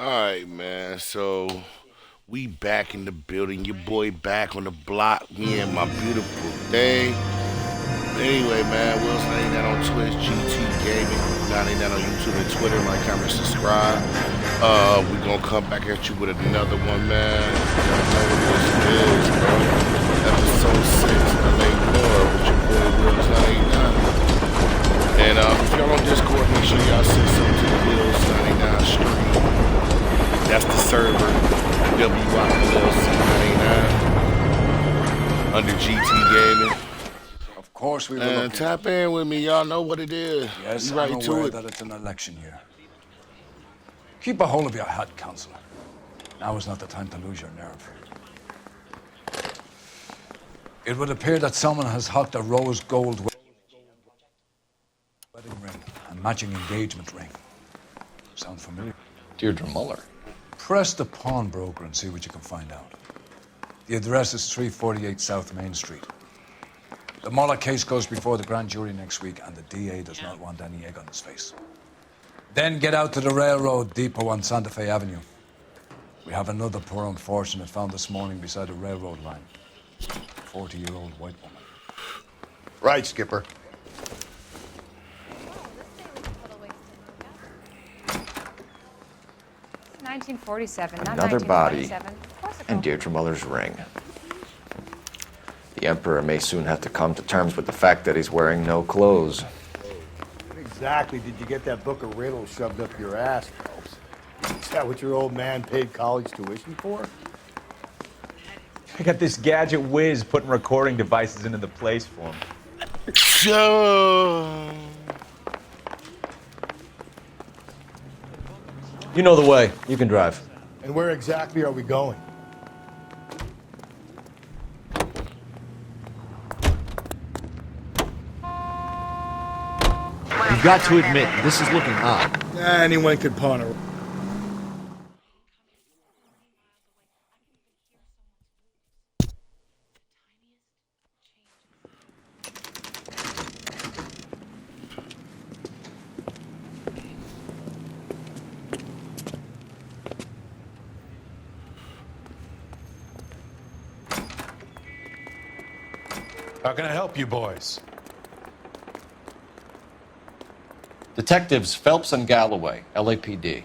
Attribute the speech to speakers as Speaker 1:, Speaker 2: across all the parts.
Speaker 1: Alright, man. So we back in the building. Your boy back on the block. Me and my beautiful thing. Anyway, man, Will's 99 on Twitch, GT Gaming, 99 on YouTube and Twitter. Like, comment, subscribe. We gonna come back at you with another one, man. Y'all know what this is, bro. Episode 6, LA NOIRE with your boy Will's 99. And if y'all on Discord, make sure y'all send something to the Will's 99 stream. That's the server, WILC 99 under GT Gaming.
Speaker 2: Of course we will.
Speaker 1: And tap in with me, y'all know what it is.
Speaker 2: Yes,
Speaker 1: we right
Speaker 2: I'm
Speaker 1: to
Speaker 2: aware
Speaker 1: it.
Speaker 2: that it's an election year. Keep a hold of your head, Counselor. Now is not the time to lose your nerve. It would appear that someone has hocked a rose gold wedding ring and matching engagement ring. Sound familiar?
Speaker 3: Deirdre Muller.
Speaker 2: Press the pawnbroker and see what you can find out. The address is 348 South Main Street. The Muller case goes before the grand jury next week, and the DA does not want any egg on his face. Then get out to the railroad depot on Santa Fe Avenue. We have another poor unfortunate found this morning beside a railroad line. 40-year-old white woman.
Speaker 4: Right, Skipper.
Speaker 5: It's 1947, not
Speaker 3: Another body
Speaker 5: 1927. Of course it
Speaker 3: and
Speaker 5: will.
Speaker 3: Deirdre Muller's ring. The Emperor may soon have to come to terms with the fact that he's wearing no clothes.
Speaker 4: What exactly did you get that book of riddles shoved up your ass, Phelps? Is that what your old man paid college tuition for?
Speaker 6: I got this gadget whiz putting recording devices into the place for him.
Speaker 1: So,
Speaker 3: You know the way. You can drive.
Speaker 4: And where exactly are we going?
Speaker 7: You've got to admit, this is looking odd.
Speaker 4: Anyone could pawn a...
Speaker 8: How can I help you boys?
Speaker 3: Detectives Phelps and Galloway, LAPD.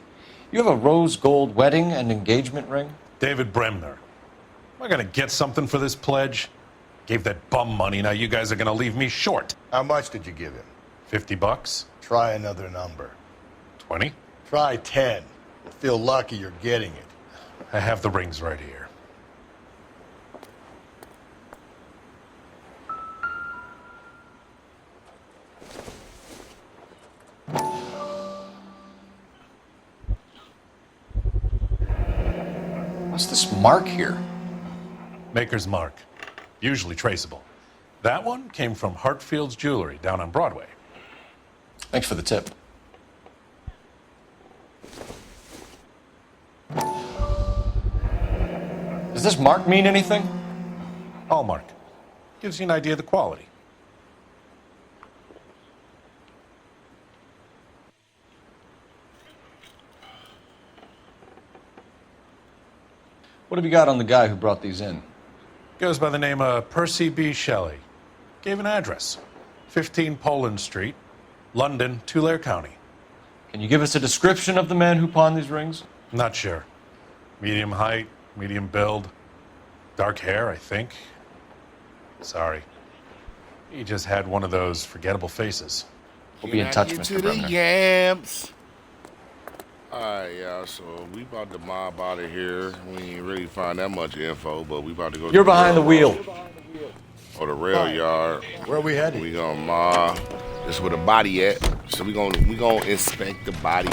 Speaker 3: You have a rose gold wedding and engagement ring?
Speaker 8: David Bremner. Am I gonna get something for this pledge? Gave that bum money, now you guys are gonna leave me short.
Speaker 4: How much did you give him?
Speaker 8: $50?
Speaker 4: Try another number.
Speaker 8: 20?
Speaker 4: Try 10. You'll feel lucky you're getting it.
Speaker 8: I have the rings right here.
Speaker 3: What's this mark here?
Speaker 8: Maker's mark. Usually traceable. That one came from Hartfield's Jewelry down on Broadway.
Speaker 3: Thanks for the tip. Does this mark mean anything?
Speaker 8: Hallmark. Gives you an idea of the quality.
Speaker 3: What have you got on the guy who brought these in?
Speaker 8: Goes by the name of Percy B. Shelley. Gave an address. 15 Poland Street, London, Tulare County.
Speaker 3: Can you give us a description of the man who pawned these rings?
Speaker 8: Not sure. Medium height, medium build. Dark hair, I think. Sorry. He just had one of those forgettable faces.
Speaker 3: We'll be in touch,
Speaker 1: get
Speaker 3: Mr.
Speaker 1: to the
Speaker 3: Bremner.
Speaker 1: yams. Alright, y'all, so we about to mob out of here. We ain't really find that much info, but we about to go
Speaker 3: You're
Speaker 1: to
Speaker 3: behind the wheel.
Speaker 1: or the rail yard.
Speaker 4: Where are we headed?
Speaker 1: We gonna mob. This is where the body at. So we gonna inspect the body,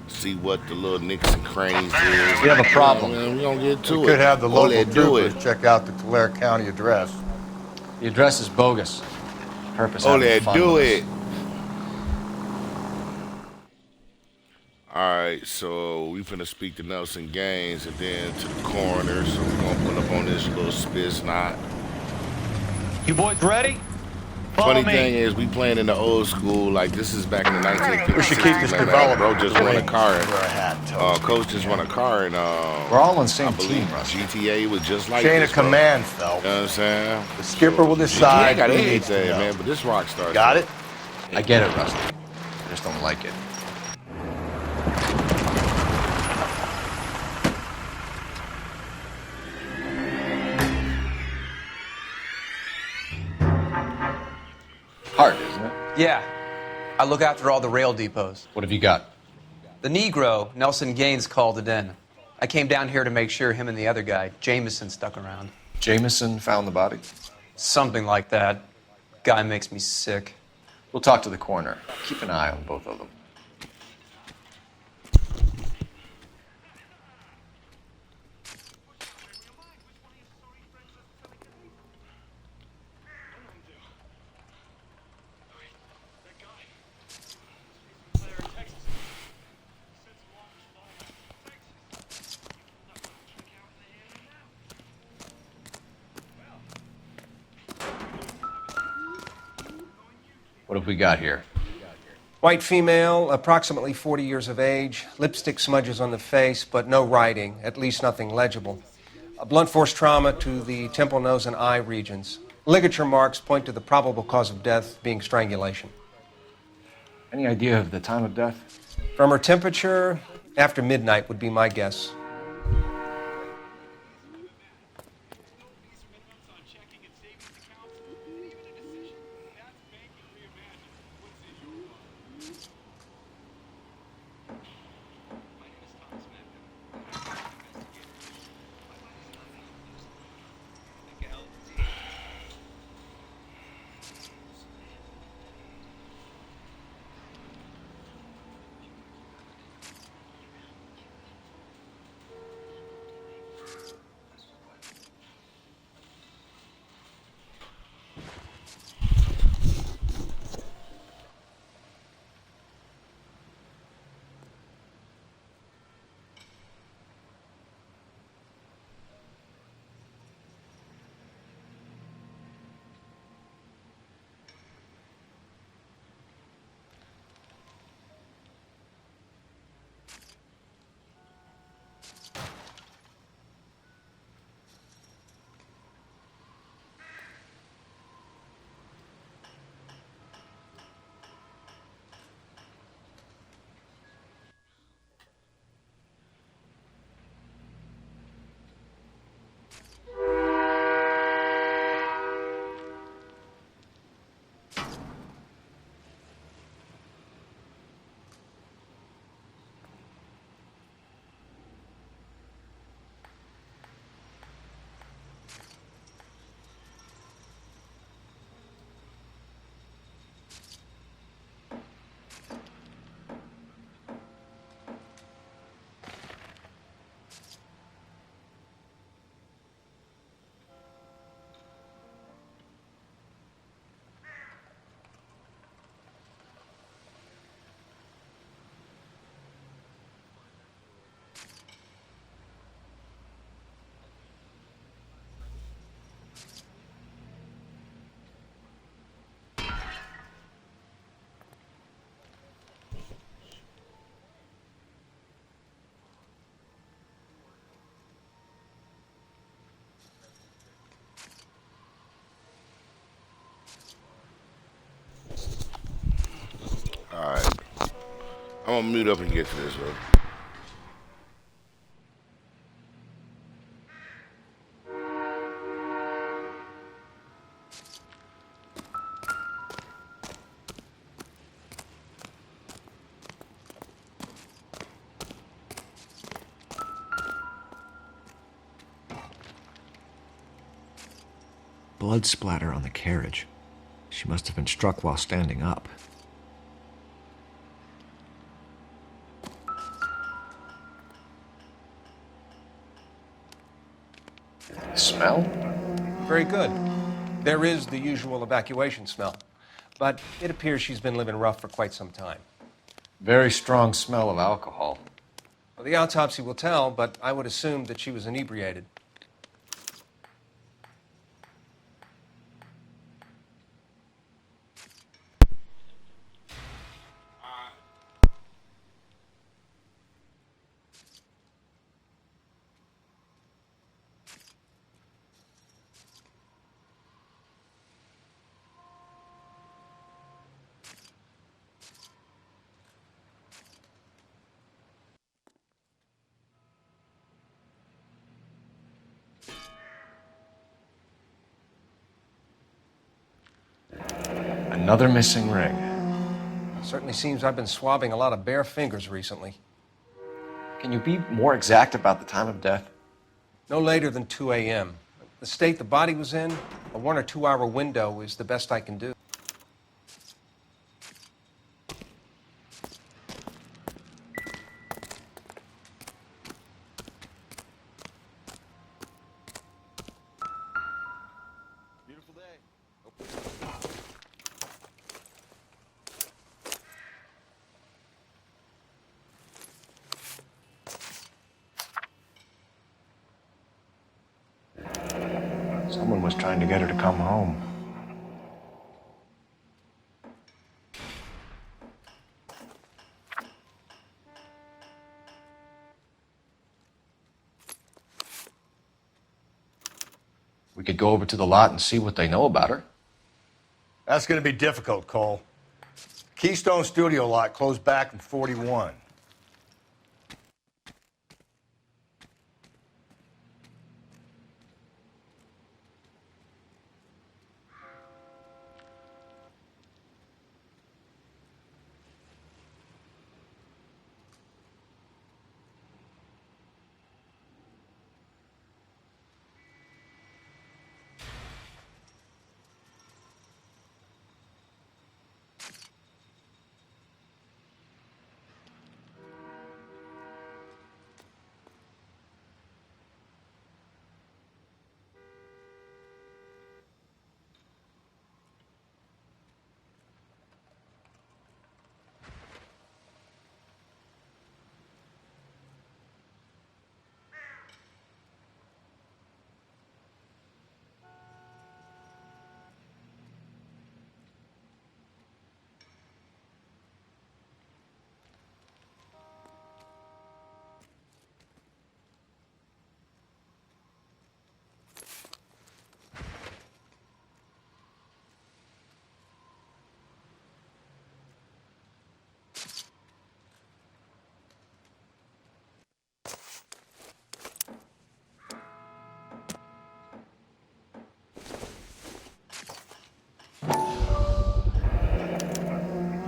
Speaker 1: see what the little nicks and crannies is.
Speaker 3: We have a problem.
Speaker 1: We gonna get to
Speaker 4: We
Speaker 1: it.
Speaker 4: could have the
Speaker 1: Oh,
Speaker 4: local
Speaker 1: let's do
Speaker 4: troopers
Speaker 1: it.
Speaker 4: check out the Tulare County address.
Speaker 3: The address is bogus. Purpose
Speaker 1: Oh,
Speaker 3: having
Speaker 1: let's
Speaker 3: fun
Speaker 1: do
Speaker 3: with
Speaker 1: it.
Speaker 3: us.
Speaker 1: Alright, so we finna speak to Nelson Gaines and then to the coroner. So we gonna pull up on this little spitz knot.
Speaker 6: You boys ready?
Speaker 1: Funny thing is, we playing in the old school. Like this is back in the 1950s.
Speaker 4: We should keep this
Speaker 1: man.
Speaker 4: development.
Speaker 1: Bro just won a car.
Speaker 4: Wear a hat, Toast.
Speaker 1: Coach just won a car, and
Speaker 3: We're all on the
Speaker 1: I
Speaker 3: same
Speaker 1: believe
Speaker 3: team, Russ.
Speaker 1: GTA was just like
Speaker 4: Chain
Speaker 1: this,
Speaker 4: of
Speaker 1: bro.
Speaker 4: command, Phelps.
Speaker 1: You know what I'm saying?
Speaker 4: The skipper will decide
Speaker 1: GTA got
Speaker 4: who needs to
Speaker 1: everything,
Speaker 4: know.
Speaker 1: man. But this rock star.
Speaker 4: Got it?
Speaker 3: I get it, Rusty. I just don't like it. Hard, isn't it?
Speaker 9: Yeah. I look after all the rail depots.
Speaker 3: What have you got?
Speaker 9: The Negro, Nelson Gaines, called it in. I came down here to make sure him and the other guy, Jameson, stuck around.
Speaker 3: Jameson found the body?
Speaker 9: Something like that. Guy makes me sick.
Speaker 3: We'll talk to the coroner. Keep an eye on both of them. What have we got here?
Speaker 10: White female, approximately 40 years of age, lipstick smudges on the face, but no writing, at least nothing legible. A blunt force trauma to the temple, nose, and eye regions. Ligature marks point to the probable cause of death being strangulation.
Speaker 3: Any idea of the time of death?
Speaker 10: From her temperature, after midnight would be my guess.
Speaker 1: Alright. I'm gonna mute up and get to this, bro.
Speaker 7: Blood splatter on the carriage. She must have been struck while standing up.
Speaker 3: Smell?
Speaker 10: Very good. There is the usual evacuation smell, but it appears she's been living rough for quite some time.
Speaker 3: Very strong smell of alcohol.
Speaker 10: Well, the autopsy will tell, but I would assume that she was inebriated.
Speaker 3: Another missing ring.
Speaker 10: Certainly seems I've been swabbing a lot of bare fingers recently.
Speaker 3: Can you be more exact about the time of death?
Speaker 10: No later than 2 a.m. The state the body was in, a 1 or 2 hour window is the best I can do.
Speaker 3: Beautiful day. Someone was trying to get her to come home. We could go over to the lot and see what they know about her.
Speaker 4: That's going to be difficult, Cole. Keystone Studio lot closed back in 41.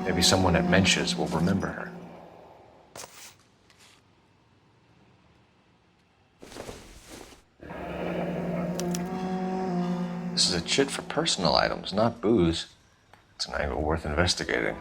Speaker 3: Maybe someone at Mensch's will remember her. This is a chit for personal items, not booze. It's an angle worth investigating.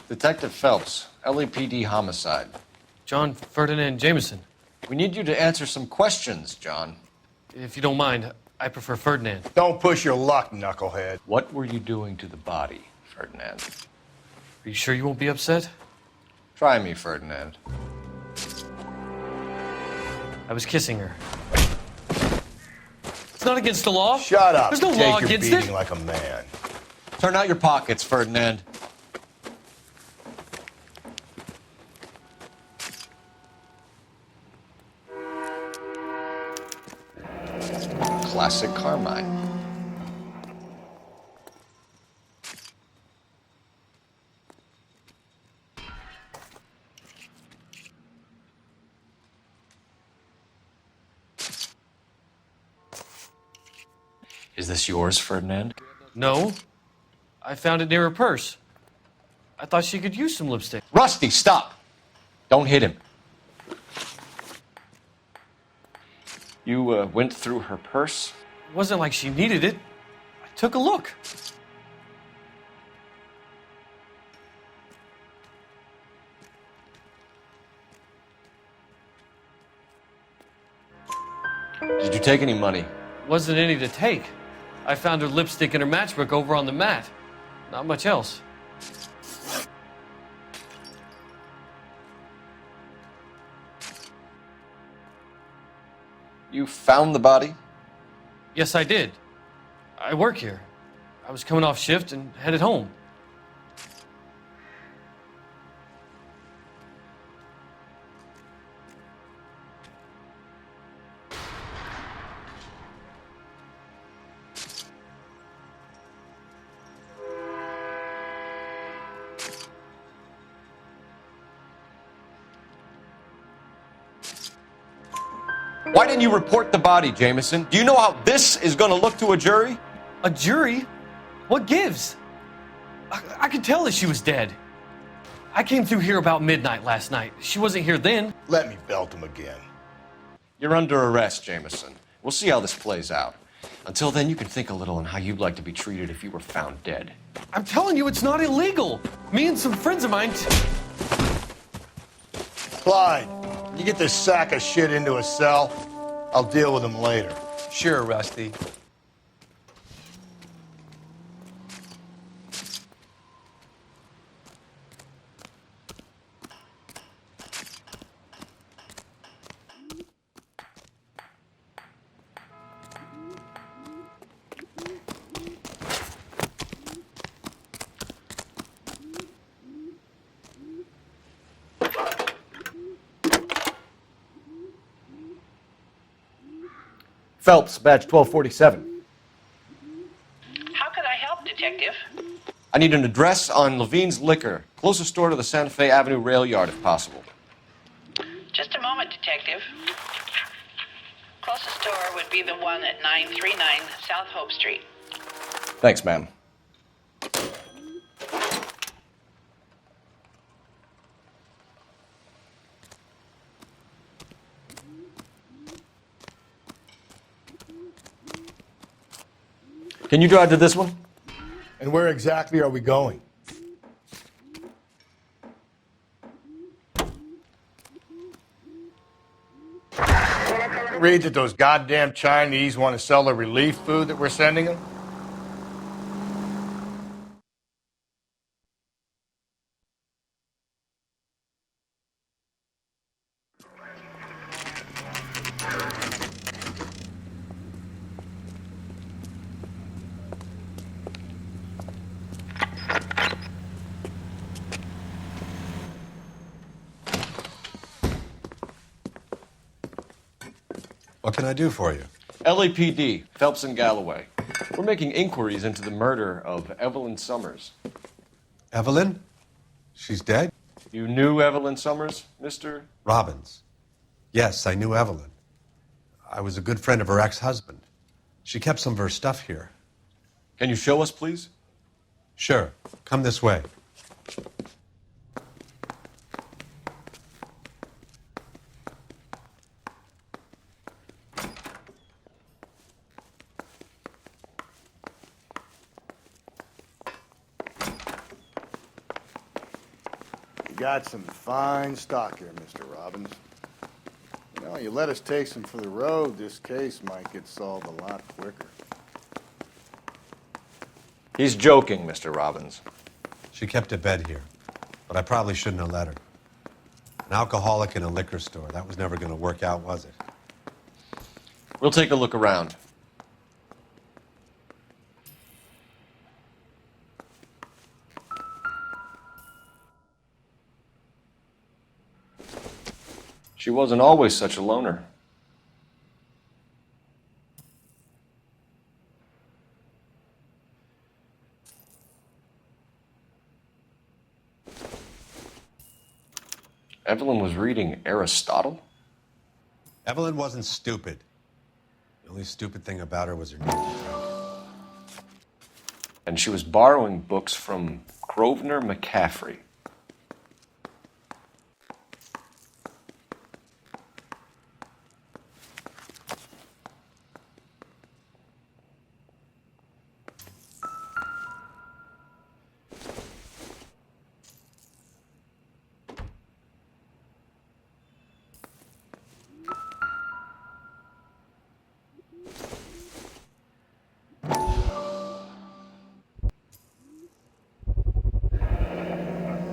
Speaker 3: Detective Phelps, LAPD homicide.
Speaker 11: John Ferdinand Jameson.
Speaker 3: We need you to answer some questions, John.
Speaker 11: If you don't mind, I prefer Ferdinand.
Speaker 4: Don't push your luck, knucklehead.
Speaker 3: What were you doing to the body, Ferdinand?
Speaker 11: Are you sure you won't be upset?
Speaker 3: Try me, Ferdinand.
Speaker 11: I was kissing her. It's not against the law.
Speaker 4: Shut up.
Speaker 11: There's no
Speaker 4: Take
Speaker 11: law
Speaker 4: your
Speaker 11: against
Speaker 4: beating
Speaker 11: it.
Speaker 4: like a man.
Speaker 3: Turn out your pockets, Ferdinand. Classic Carmine. Is this yours, Ferdinand?
Speaker 11: No. I found it near her purse. I thought she could use some lipstick.
Speaker 3: Rusty, stop! Don't hit him. You went through her purse?
Speaker 11: It wasn't like she needed it. I took a look.
Speaker 3: Did you take any money?
Speaker 11: Wasn't any to take. I found her lipstick and her matchbook over on the mat. Not much else.
Speaker 3: You found the body?
Speaker 11: Yes, I did. I work here. I was coming off shift and headed home.
Speaker 3: Why didn't you report the body, Jameson? Do you know how this is going to look to a jury?
Speaker 11: A jury? What gives? I could tell that she was dead. I came through here about midnight last night. She wasn't here then.
Speaker 4: Let me belt him again.
Speaker 3: You're under arrest, Jameson. We'll see how this plays out. Until then, you can think a little on how you'd like to be treated if you were found dead.
Speaker 11: I'm telling you, it's not illegal. Me and some friends of mine...
Speaker 4: Clyde, you get this sack of shit into a cell. I'll deal with him later.
Speaker 9: Sure, Rusty.
Speaker 3: Phelps, badge 1247.
Speaker 12: How could I help, Detective?
Speaker 3: I need an address on Levine's Liquor. Closest store to the Santa Fe Avenue rail yard, if possible.
Speaker 12: Just a moment, Detective. Closest store would be the one at 939 South Hope Street.
Speaker 3: Thanks, ma'am. Can you drive to this one?
Speaker 4: And where exactly are we going? Read that those goddamn Chinese want to sell the relief food that we're sending them?
Speaker 13: What can I do for you?
Speaker 3: LAPD, Phelps and Galloway. We're making inquiries into the murder of Evelyn Summers.
Speaker 13: Evelyn? She's dead?
Speaker 3: You knew Evelyn Summers, Mr.
Speaker 13: Robbins. Yes, I knew Evelyn. I was a good friend of her ex-husband. She kept some of her stuff here.
Speaker 3: Can you show us, please?
Speaker 13: Sure. Come this way.
Speaker 4: Got some fine stock here, Mr. Robbins. You know, you let us take some for the road, this case might get solved a lot quicker.
Speaker 3: He's joking, Mr. Robbins.
Speaker 13: She kept a bed here, but I probably shouldn't have let her. An alcoholic in a liquor store. That was never going to work out, was it?
Speaker 3: We'll take a look around. She wasn't always such a loner. Evelyn was reading Aristotle?
Speaker 13: Evelyn wasn't stupid. The only stupid thing about her was her need to drink.
Speaker 3: And she was borrowing books from Grosvenor McCaffrey.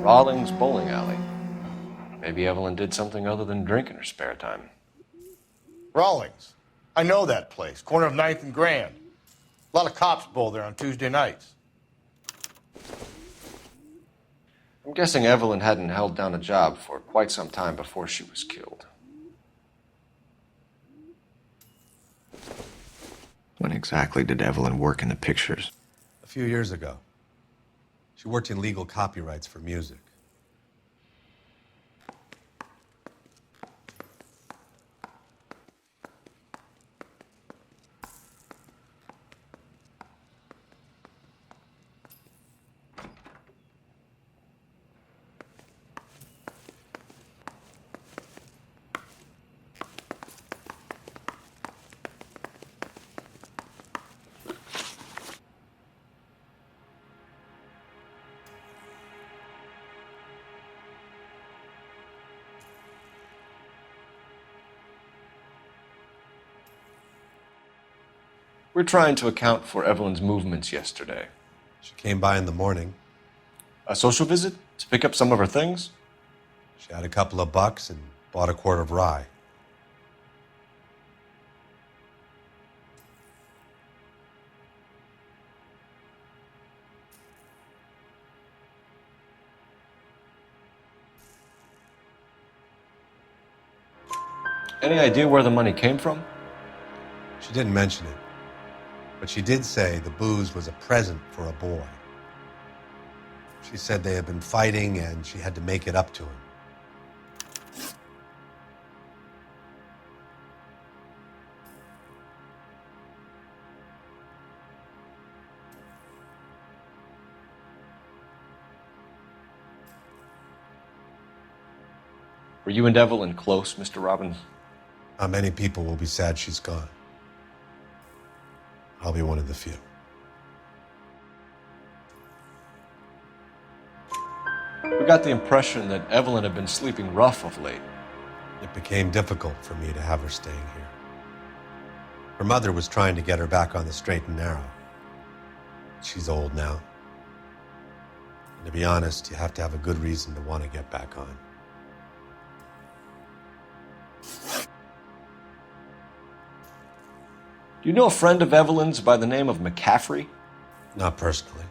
Speaker 3: Rawlings Bowling Alley. Maybe Evelyn did something other than drink in her spare time.
Speaker 4: Rawlings. I know that place. Corner of 9th and Grand.
Speaker 14: A lot of cops bowl there on Tuesday nights.
Speaker 3: I'm guessing Evelyn hadn't held down a job for quite some time before she was killed.
Speaker 7: When exactly did Evelyn work in the pictures?
Speaker 13: A few years ago. She worked in legal copyrights for music.
Speaker 3: We're trying to account for Evelyn's movements yesterday.
Speaker 13: She came by in the morning.
Speaker 3: A social visit? To pick up some of her things?
Speaker 13: She had a couple of bucks and bought a quart of rye.
Speaker 3: Any idea where the money came from?
Speaker 13: She didn't mention it, but she did say the booze was a present for a boy. She said they had been fighting and she had to make it up to him.
Speaker 3: Were you and Evelyn close, Mr. Robbins?
Speaker 13: Not many people will be sad she's gone. I'll be one of the few.
Speaker 3: We got the impression that Evelyn had been sleeping rough of late.
Speaker 13: It became difficult for me to have her staying here. Her mother was trying to get her back on the straight and narrow. She's old now. And to be honest, you have to have a good reason to want to get back on.
Speaker 3: Do you know a friend of Evelyn's by the name of McCaffrey?
Speaker 13: Not personally.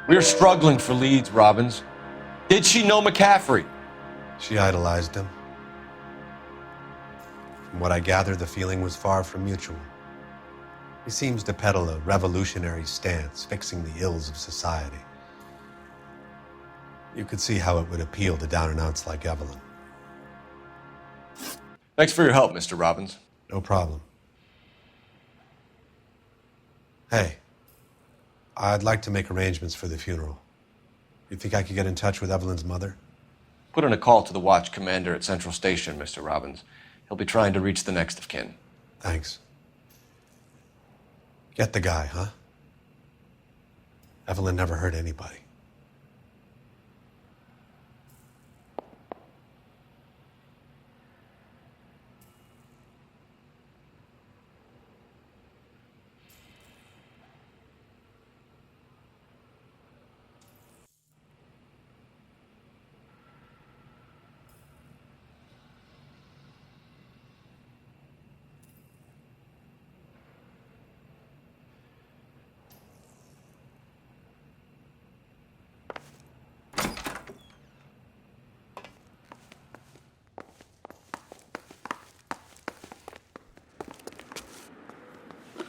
Speaker 3: We're struggling for leads, Robbins. Did she know McCaffrey?
Speaker 13: She idolized him. From what I gather, the feeling was far from mutual. He seems to peddle a revolutionary stance, fixing the ills of society. You could see how it would appeal to down-and-outs like Evelyn.
Speaker 3: Thanks for your help, Mr. Robbins.
Speaker 13: No problem. Hey, I'd like to make arrangements for the funeral. You think I could get in touch with Evelyn's mother?
Speaker 3: Put in a call to the watch commander at Central Station, Mr. Robbins. He'll be trying to reach the next of kin.
Speaker 13: Thanks. Get the guy, huh? Evelyn never hurt anybody.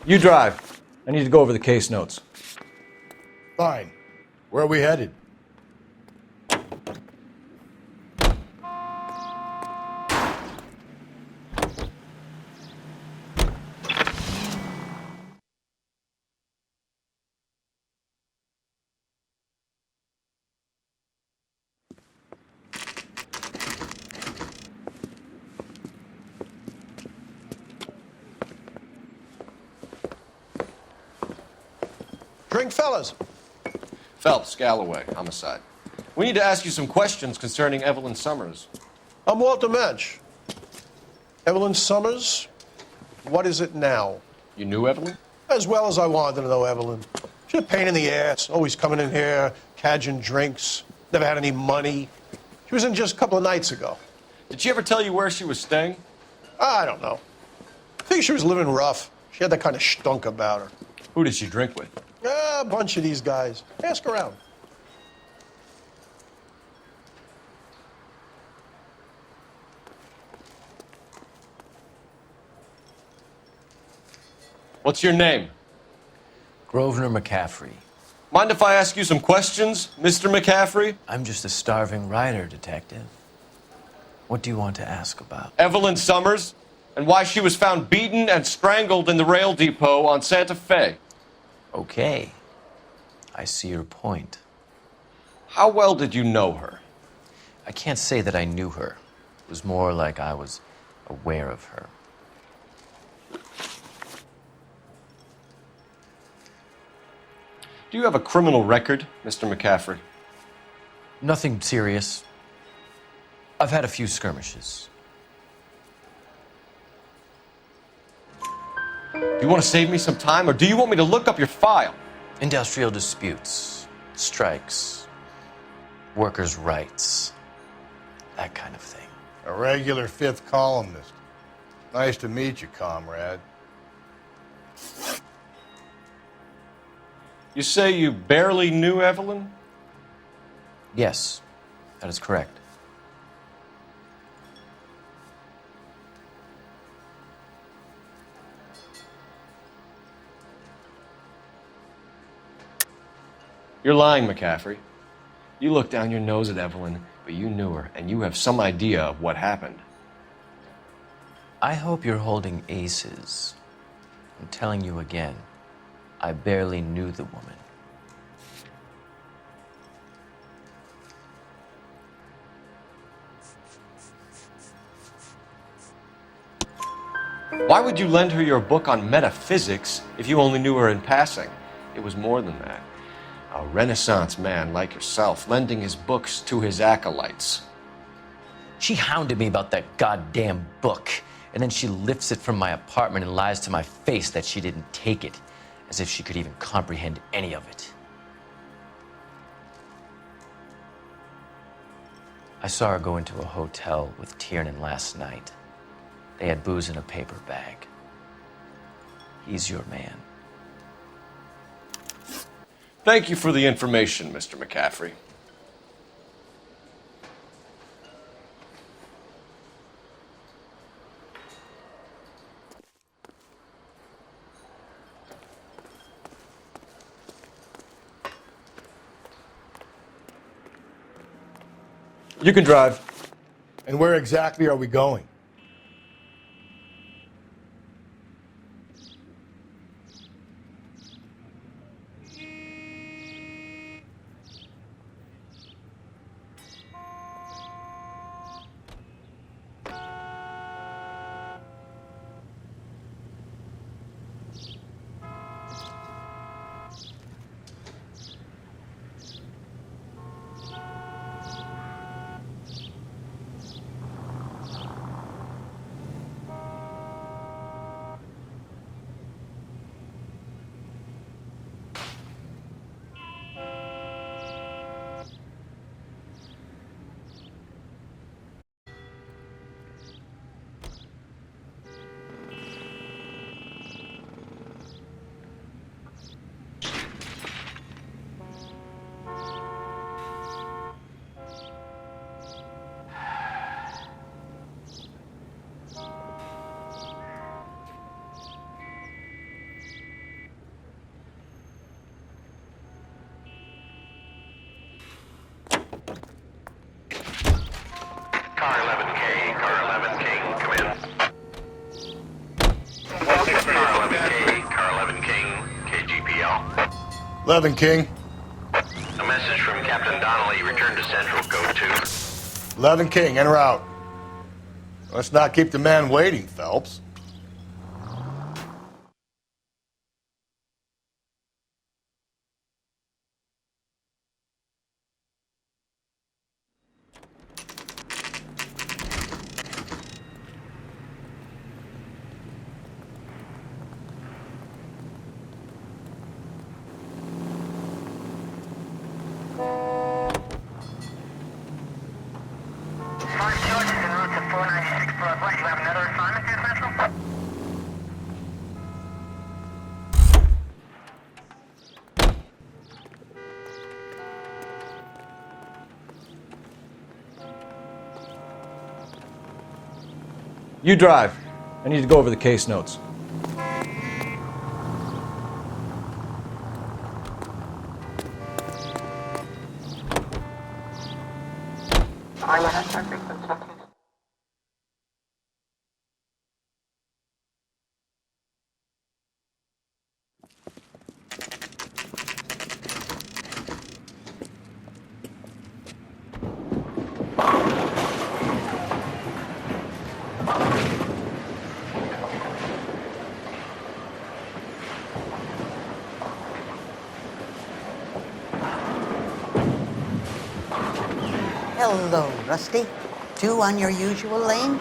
Speaker 7: You drive. I need to go over the case notes.
Speaker 14: Fine. Where are we headed? Drink, fellas.
Speaker 3: Phelps, Galloway, homicide. We need to ask you some questions concerning Evelyn Summers.
Speaker 14: I'm Walter Mensch. Evelyn Summers, what is it now?
Speaker 3: You knew Evelyn?
Speaker 14: As well as I wanted to know Evelyn. She's a pain in the ass, always coming in here, cadging drinks, never had any money. She was in just a couple of nights ago.
Speaker 3: Did she ever tell you where she was staying?
Speaker 14: I don't know. think she was living rough. She had that kind of stunk about her.
Speaker 3: Who did she drink with?
Speaker 14: A bunch of these guys. Ask around.
Speaker 3: What's your name?
Speaker 15: Grosvenor McCaffrey.
Speaker 3: Mind if I ask you some questions, Mr. McCaffrey?
Speaker 15: I'm just a starving writer, Detective. What do you want to ask about?
Speaker 3: Evelyn Summers, and why she was found beaten and strangled in the rail depot on Santa Fe.
Speaker 15: Okay. I see your point.
Speaker 3: How well did you know her?
Speaker 15: I can't say that I knew her. It was more like I was aware of her.
Speaker 3: Do you have a criminal record, Mr. McCaffrey?
Speaker 15: Nothing serious. I've had a few skirmishes.
Speaker 3: Do you want to save me some time, or do you want me to look up your file?
Speaker 15: Industrial disputes, strikes, workers' rights, that kind of thing.
Speaker 4: A regular fifth columnist. Nice to meet you, comrade.
Speaker 3: You say you barely knew Evelyn?
Speaker 15: Yes, that is correct.
Speaker 3: You're lying, McCaffrey. You looked down your nose at Evelyn, but you knew her, and you have some idea of what happened.
Speaker 15: I hope you're holding aces. I'm telling you again, I barely knew the woman.
Speaker 3: Why would you lend her your book on metaphysics if you only knew her in passing? It was more than that. A Renaissance man like yourself, lending his books to his acolytes.
Speaker 15: She hounded me about that goddamn book, and then she lifts it from my apartment and lies to my face that she didn't take it, as if she could even comprehend any of it. I saw her go into a hotel with Tiernan last night. They had booze in a paper bag. He's your man.
Speaker 3: Thank you for the information, Mr. McCaffrey. You can drive.
Speaker 4: And where exactly are we going?
Speaker 16: Car 11K, Car 11K, come in. Car 11K, Car 11 King, KGPL.
Speaker 4: 11 King.
Speaker 16: A message from Captain Donnelly, return to Central, go to.
Speaker 4: 11 King, en route. Let's not keep the man waiting, Phelps.
Speaker 16: Mark George is en route to 496 Broadwest. You have another assignment here, Central?
Speaker 3: You drive.
Speaker 2: I need to go over the case notes.
Speaker 17: Hello, Rusty. Two on your usual lane?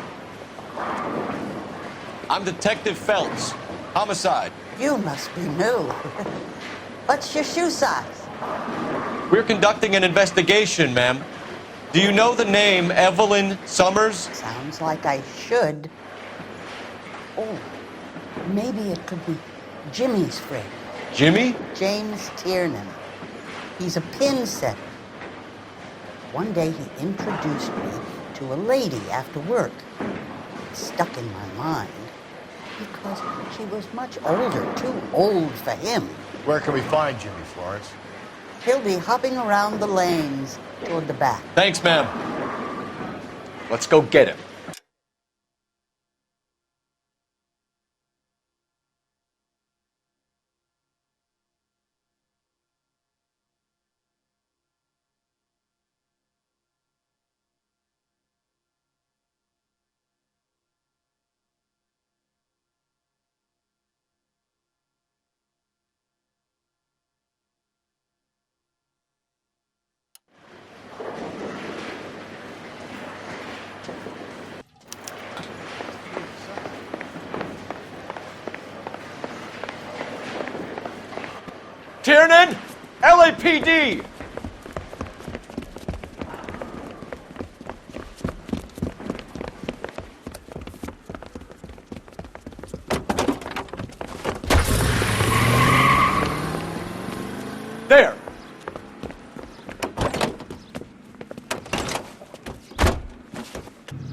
Speaker 3: I'm Detective Phelps. Homicide.
Speaker 17: You must be new. What's your shoe size?
Speaker 3: We're conducting an investigation, ma'am. Do you know the name Evelyn Summers?
Speaker 17: Sounds like I should. Oh, maybe it could be Jimmy's friend.
Speaker 3: Jimmy?
Speaker 17: James Tiernan. He's a pin setter. One day he introduced me to a lady after work. It stuck in my mind because she was much older, too old for him.
Speaker 4: Where can we find Jimmy, Florence?
Speaker 17: He'll be hopping around the lanes toward the back.
Speaker 3: Thanks, ma'am. Let's go get him. Tiernan! LAPD! There!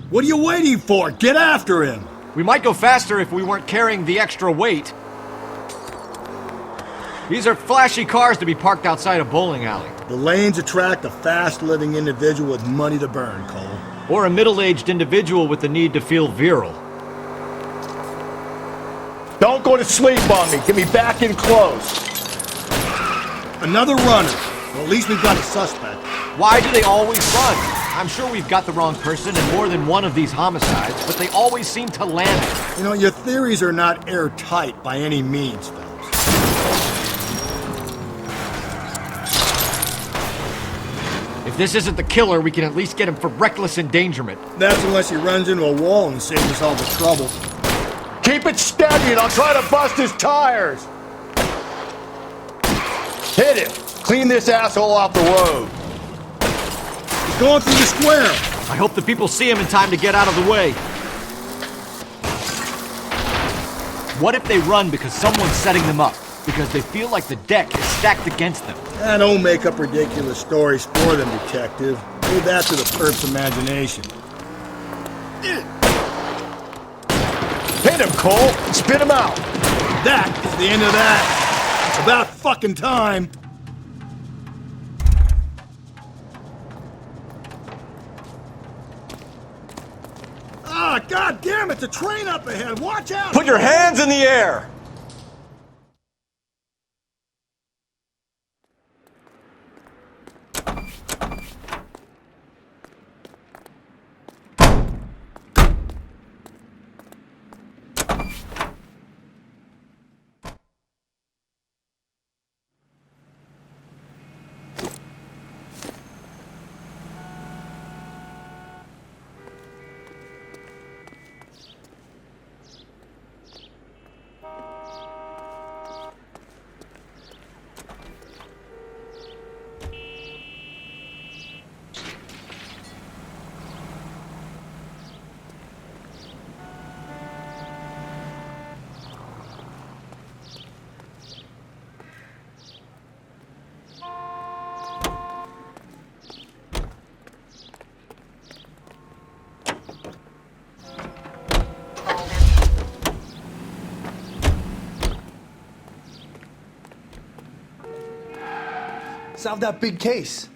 Speaker 18: What are you waiting for? Get after him!
Speaker 7: We might go faster if we weren't carrying the extra weight. These are flashy cars to be parked outside a bowling alley.
Speaker 18: The lanes attract a fast-living individual with money to burn, Cole.
Speaker 7: Or a middle-aged individual with the need to feel virile.
Speaker 18: Don't go to sleep on me. Get me back in close. Another runner. Well, at least we've got a suspect.
Speaker 7: Why do they always run? I'm sure we've got the wrong person in more than one of these homicides, but they always seem to land it.
Speaker 18: You know, your theories are not airtight by any means, Phelps.
Speaker 7: If this isn't the killer, we can at least get him for reckless endangerment.
Speaker 18: That's unless he runs into a wall and saves us all the trouble. Keep it steady and I'll try to bust his tires. Hit him. Clean this asshole off the road. He's going through the square.
Speaker 7: I hope the people see him in time to get out of the way. What if they run because someone's setting them up? Because they feel like the deck is stacked against them?
Speaker 18: Don't make up ridiculous stories for them, detective. Leave that to the perp's imagination. Hit him, Cole! Spit him out! That is the end of that. It's about fucking time. Ah, god damn it! The train up ahead! Watch out!
Speaker 3: Put your hands in the air!
Speaker 18: Solve that big case.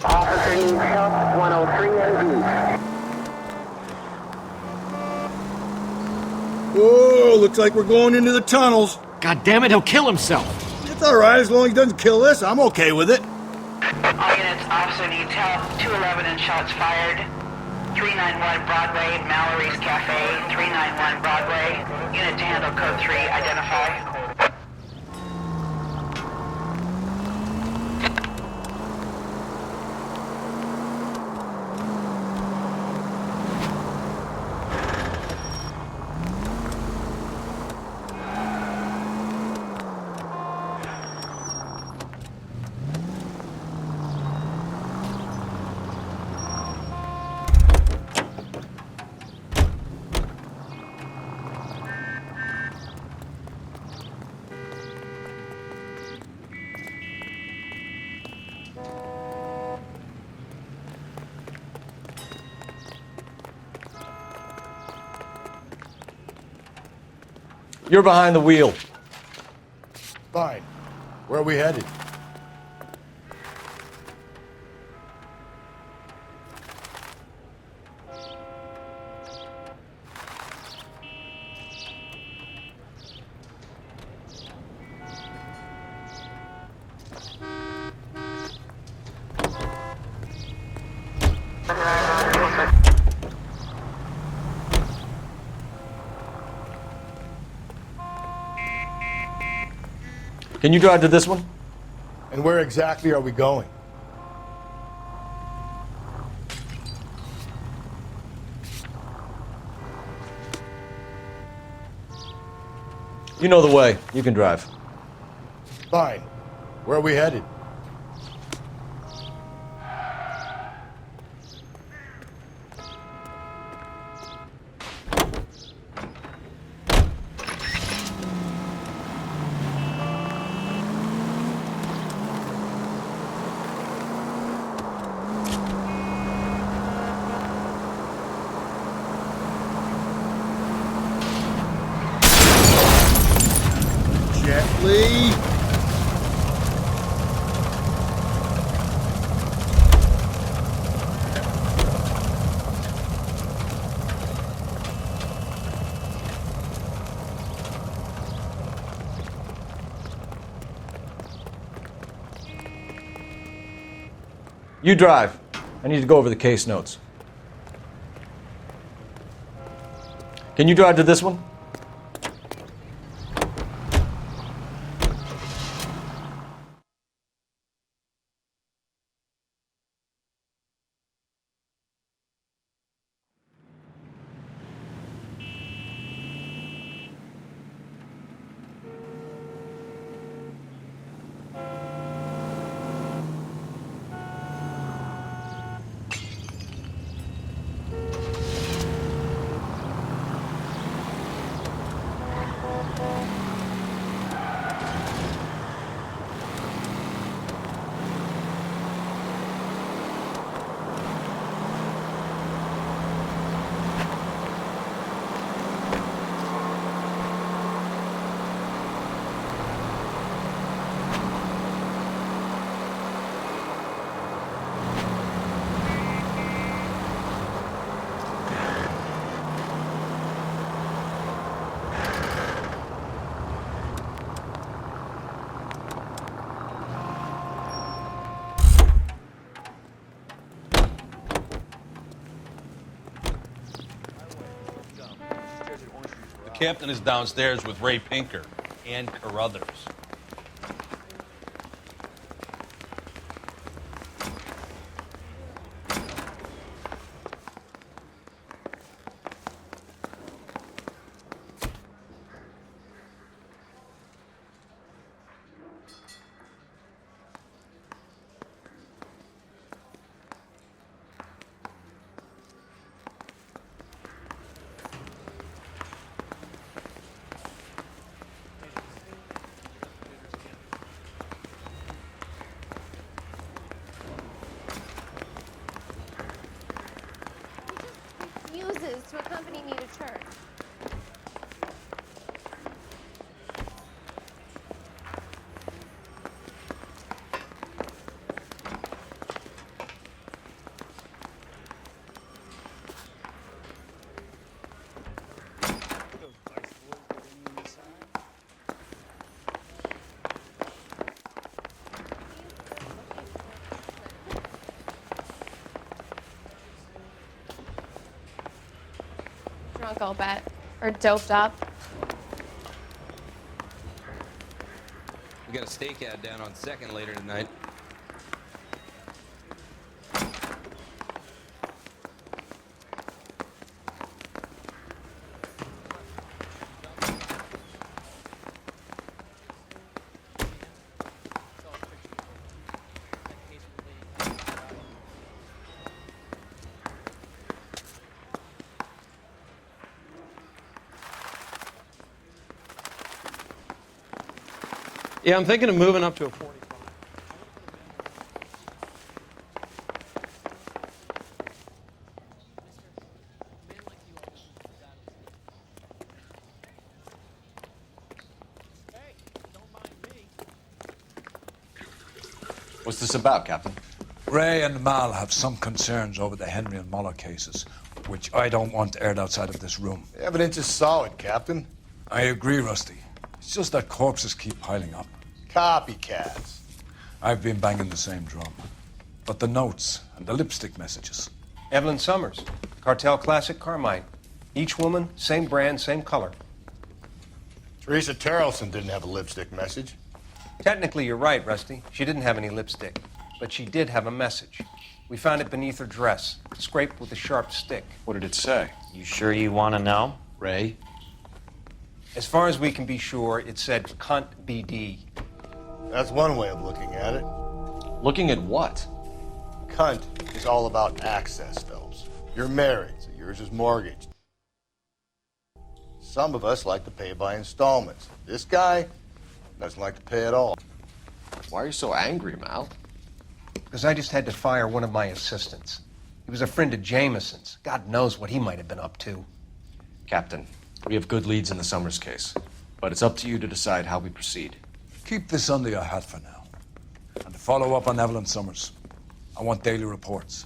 Speaker 16: Officer needs help, 103 and
Speaker 18: Whoa, looks like we're going into the tunnels.
Speaker 7: God damn it, he'll kill himself.
Speaker 18: It's all right, as long as he doesn't kill us. I'm okay with it.
Speaker 12: All units, officer needs help. 211 and shots fired. 391 Broadway, Mallory's Cafe. 391 Broadway. Unit to handle code 3, identify.
Speaker 3: You're behind the wheel.
Speaker 14: Fine. Where are we headed?
Speaker 3: Can you drive to this one?
Speaker 14: And where exactly are we going?
Speaker 3: You know the way. You can drive.
Speaker 14: Fine. Where are we headed?
Speaker 18: Gently.
Speaker 3: You drive. I need to go over the case notes. Can you drive to this one?
Speaker 19: The captain is downstairs with Ray Pinker and Carruthers.
Speaker 20: Refuses to accompany me to church. Drunk, I'll bet. Or doped up.
Speaker 9: We got a stakeout down on 2nd later tonight. Yeah, I'm thinking of moving up to a 45.
Speaker 3: What's this about, Captain?
Speaker 2: Ray and Mal have some concerns over the Henry and Muller cases, which I don't want aired outside of this room.
Speaker 4: The evidence is solid, Captain.
Speaker 2: I agree, Rusty. It's just that corpses keep piling up.
Speaker 4: Copycats.
Speaker 2: I've been banging the same drum. But the notes and the lipstick messages.
Speaker 10: Evelyn Summers, Cartel Classic Carmine. Each woman, same brand, same color.
Speaker 4: Teresa Terrelson didn't have a lipstick message.
Speaker 10: Technically, you're right, Rusty. She didn't have any lipstick. But she did have a message. We found it beneath her dress, scraped with a sharp stick.
Speaker 3: What did it say?
Speaker 15: You sure you want to know?
Speaker 3: Ray?
Speaker 10: As far as we can be sure, it said cunt BD.
Speaker 4: That's one way of looking at it.
Speaker 3: Looking at what?
Speaker 4: Cunt is all about access, Phelps. You're married, so yours is mortgaged. Some of us like to pay by installments. This guy doesn't like to pay at all.
Speaker 3: Why are you so angry, Mal?
Speaker 10: Because I just had to fire one of my assistants. He was a friend of Jameson's. God knows what he might have been up to.
Speaker 3: Captain, we have good leads in the Summers case. But it's up to you to decide how we proceed.
Speaker 2: Keep this under your hat for now. And to follow up on Evelyn Summers, I want daily reports.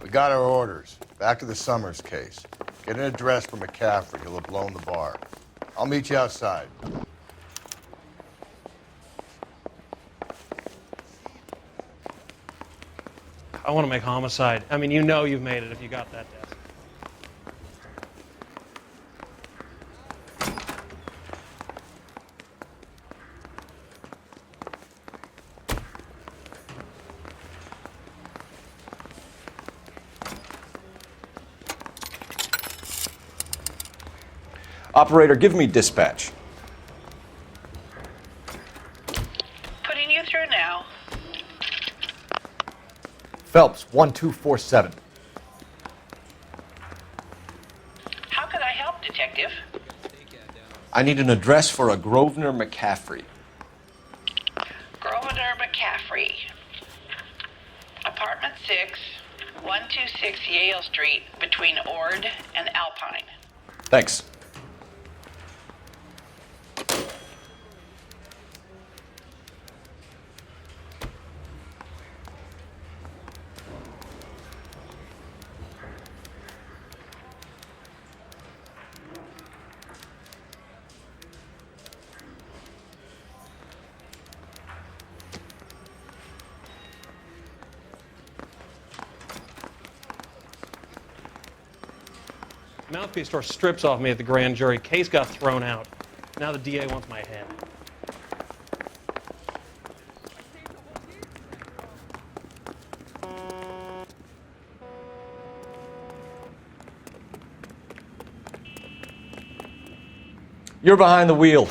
Speaker 4: We got our orders. Back to the Summers case. Get an address for McCaffrey. He'll have blown the bar. I'll meet you outside.
Speaker 11: I want to make homicide. I mean, you know you've made it if you got that desk.
Speaker 3: Operator, give me dispatch.
Speaker 12: Putting you through now.
Speaker 7: Phelps, 1247.
Speaker 12: How could I help, Detective?
Speaker 3: I need an address for a Grosvenor McCaffrey.
Speaker 12: Grosvenor McCaffrey. Apartment 6, 126 Yale Street, between Ord and Alpine.
Speaker 3: Thanks.
Speaker 11: Mouthpiece tore strips off me at the grand jury. Case got thrown out. Now the DA wants my head.
Speaker 3: You're behind the wheel.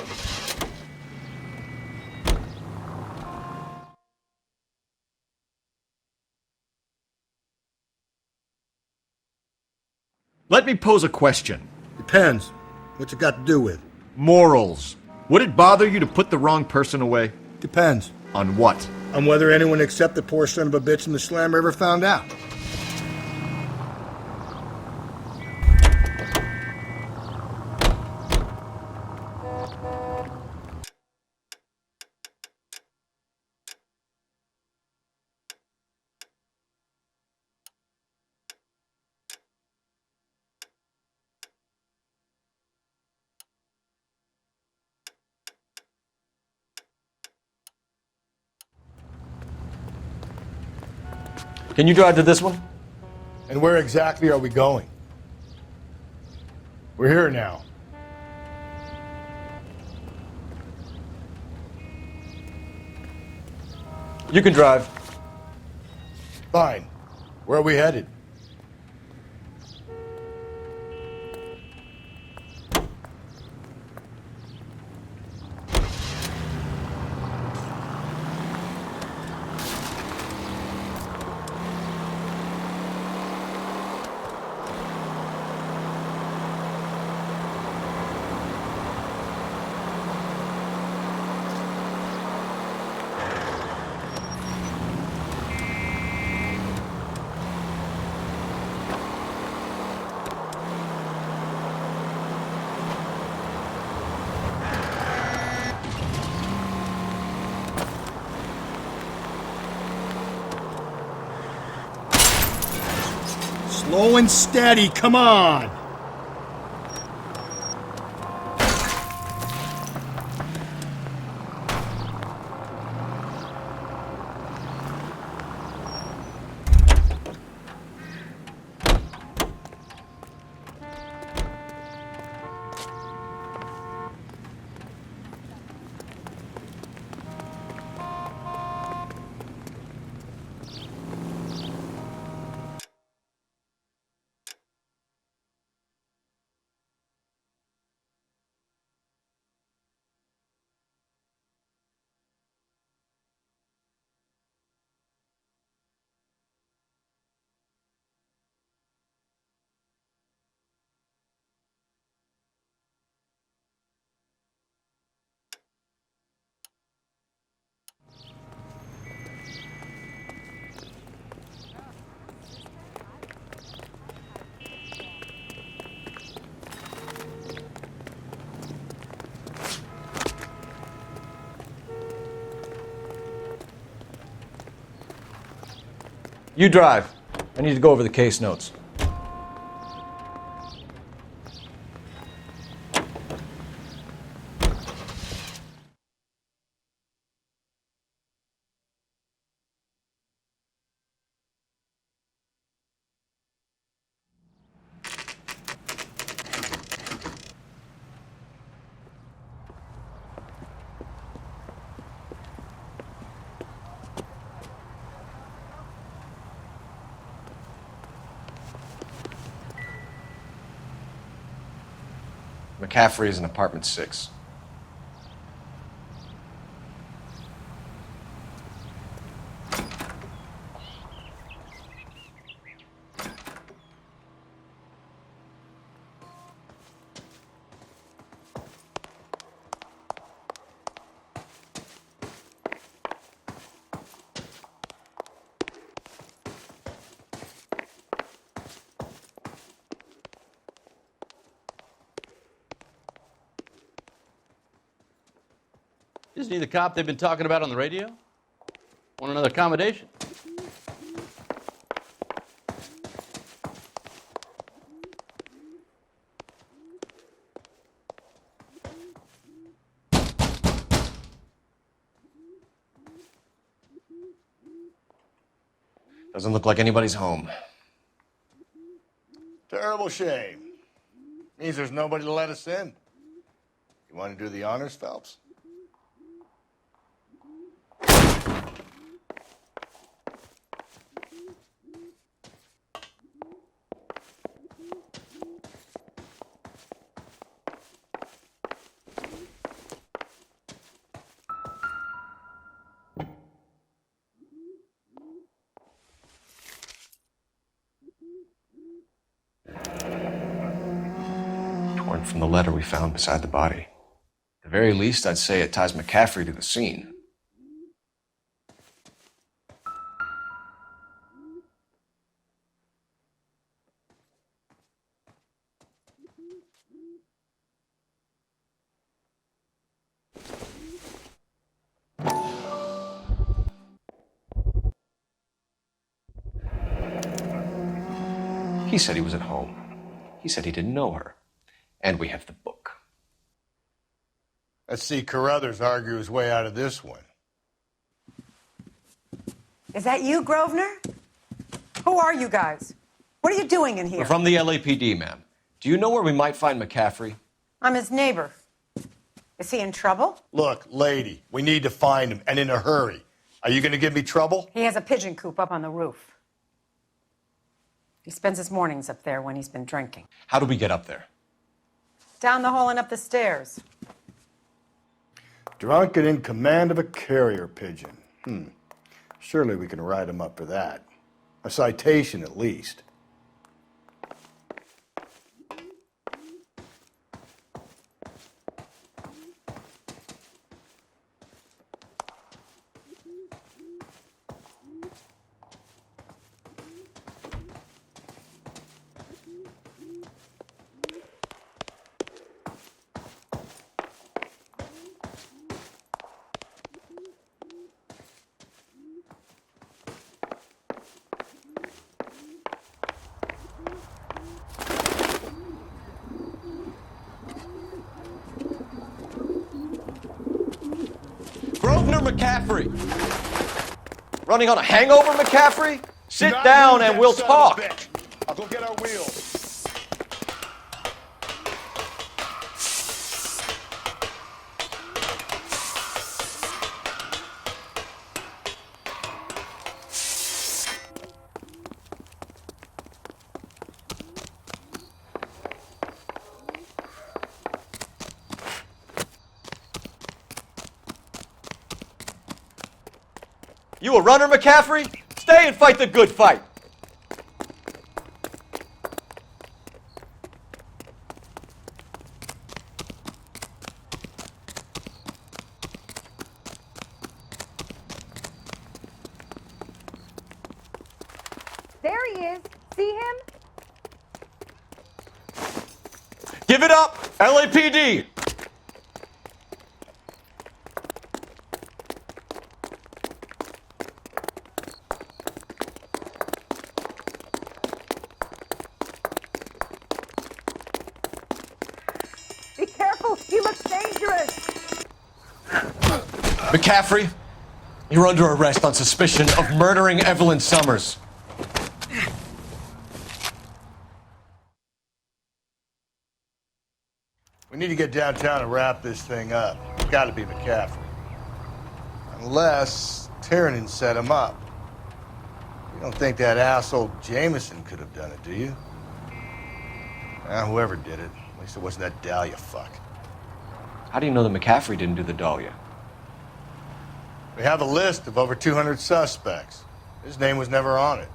Speaker 7: Let me pose a question.
Speaker 18: Depends. What's it got to do with?
Speaker 7: Morals. Would it bother you to put the wrong person away?
Speaker 18: Depends.
Speaker 7: On what?
Speaker 18: On whether anyone except the poor son of a bitch in the slammer ever found out.
Speaker 3: Can you drive to this one?
Speaker 18: And where exactly are we going? We're here now.
Speaker 3: You can drive.
Speaker 18: Fine. Where are we headed? Slow and steady, come on!
Speaker 3: You drive.
Speaker 6: I need to go over the case notes.
Speaker 3: McCaffrey is in apartment 6.
Speaker 19: Isn't he the cop they've been talking about on the radio? Want another accommodation?
Speaker 3: Doesn't look like anybody's home.
Speaker 4: Terrible shame. Means there's nobody to let us in. You want to do the honors, Phelps?
Speaker 3: Torn from the letter we found beside the body. At the very least, I'd say it ties McCaffrey to the scene. He said he was at home. He said he didn't know her. And we have the book.
Speaker 4: Let's see Carruthers argue his way out of this one.
Speaker 21: Is that you, Grosvenor? Who are you guys? What are you doing in here?
Speaker 3: We're from the LAPD, ma'am. Do you know where we might find McCaffrey?
Speaker 21: I'm his neighbor. Is he in trouble?
Speaker 4: Look, lady, we need to find him, and in a hurry. Are you going to give me trouble?
Speaker 21: He has a pigeon coop up on the roof. He spends his mornings up there when he's been drinking.
Speaker 3: How do we get up there?
Speaker 21: Down the hall and up the stairs.
Speaker 4: Drunk and in command of a carrier pigeon. Surely we can write him up for that. A citation, at least.
Speaker 3: Grosvenor McCaffrey! Running on a hangover, McCaffrey? Sit down and we'll talk.
Speaker 4: I'll go get our wheels.
Speaker 3: You a runner, McCaffrey? Stay and fight the good fight.
Speaker 5: There he is. See him?
Speaker 3: Give it up, LAPD!
Speaker 5: careful. He looks dangerous.
Speaker 3: McCaffrey, you're under arrest on suspicion of murdering Evelyn Summers.
Speaker 4: We need to get downtown and wrap this thing up. It's got to be McCaffrey. Unless Tiernan set him up. You don't think that asshole Jameson could have done it, do you? Whoever did it. At least it wasn't that Dahlia fuck.
Speaker 3: How do you know that McCaffrey didn't do the Dahlia?
Speaker 4: We have a list of over 200 suspects. His name was never on it.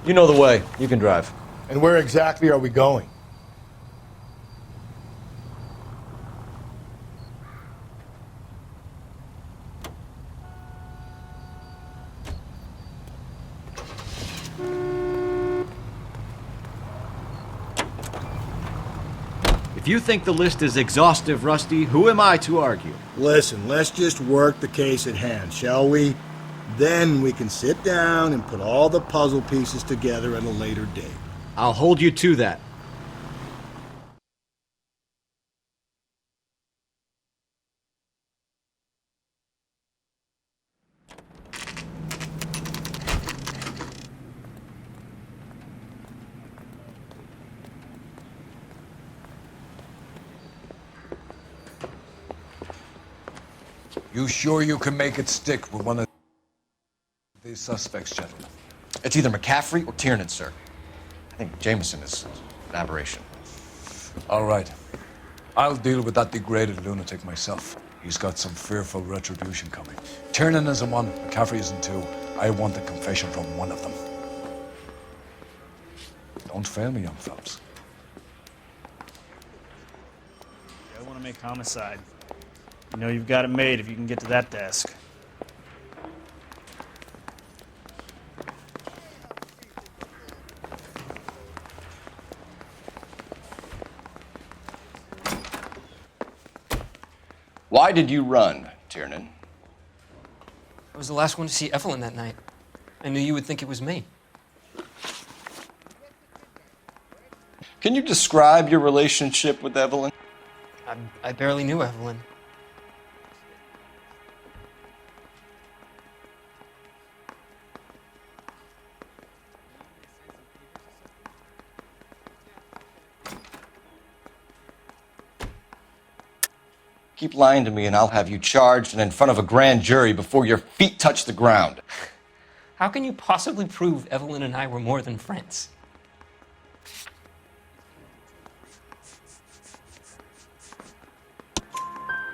Speaker 3: You know the way. You can drive.
Speaker 4: And where exactly are we going?
Speaker 7: If you think the list is exhaustive, Rusty, who am I to argue?
Speaker 18: Listen, let's just work the case at hand, shall we? Then we can sit down and put all the puzzle pieces together at a later date.
Speaker 7: I'll hold you to that.
Speaker 2: You sure you can make it stick with one of these suspects, gentlemen?
Speaker 3: It's either McCaffrey or Tiernan, sir. I think Jameson is an aberration.
Speaker 2: All right. I'll deal with that degraded lunatic myself. He's got some fearful retribution coming. Tiernan isn't one, McCaffrey isn't two. I want a confession from one of them. Don't fail me, young fellas.
Speaker 8: I want to make homicide. You know you've got it made if you can get to that desk.
Speaker 3: Why did you run, Tiernan?
Speaker 9: I was the last one to see Evelyn that night. I knew you would think it was me.
Speaker 3: Can you describe your relationship with Evelyn?
Speaker 9: I barely knew Evelyn.
Speaker 3: Keep lying to me and I'll have you charged and in front of a grand jury before your feet touch the ground.
Speaker 9: How can you possibly prove Evelyn and I were more than friends?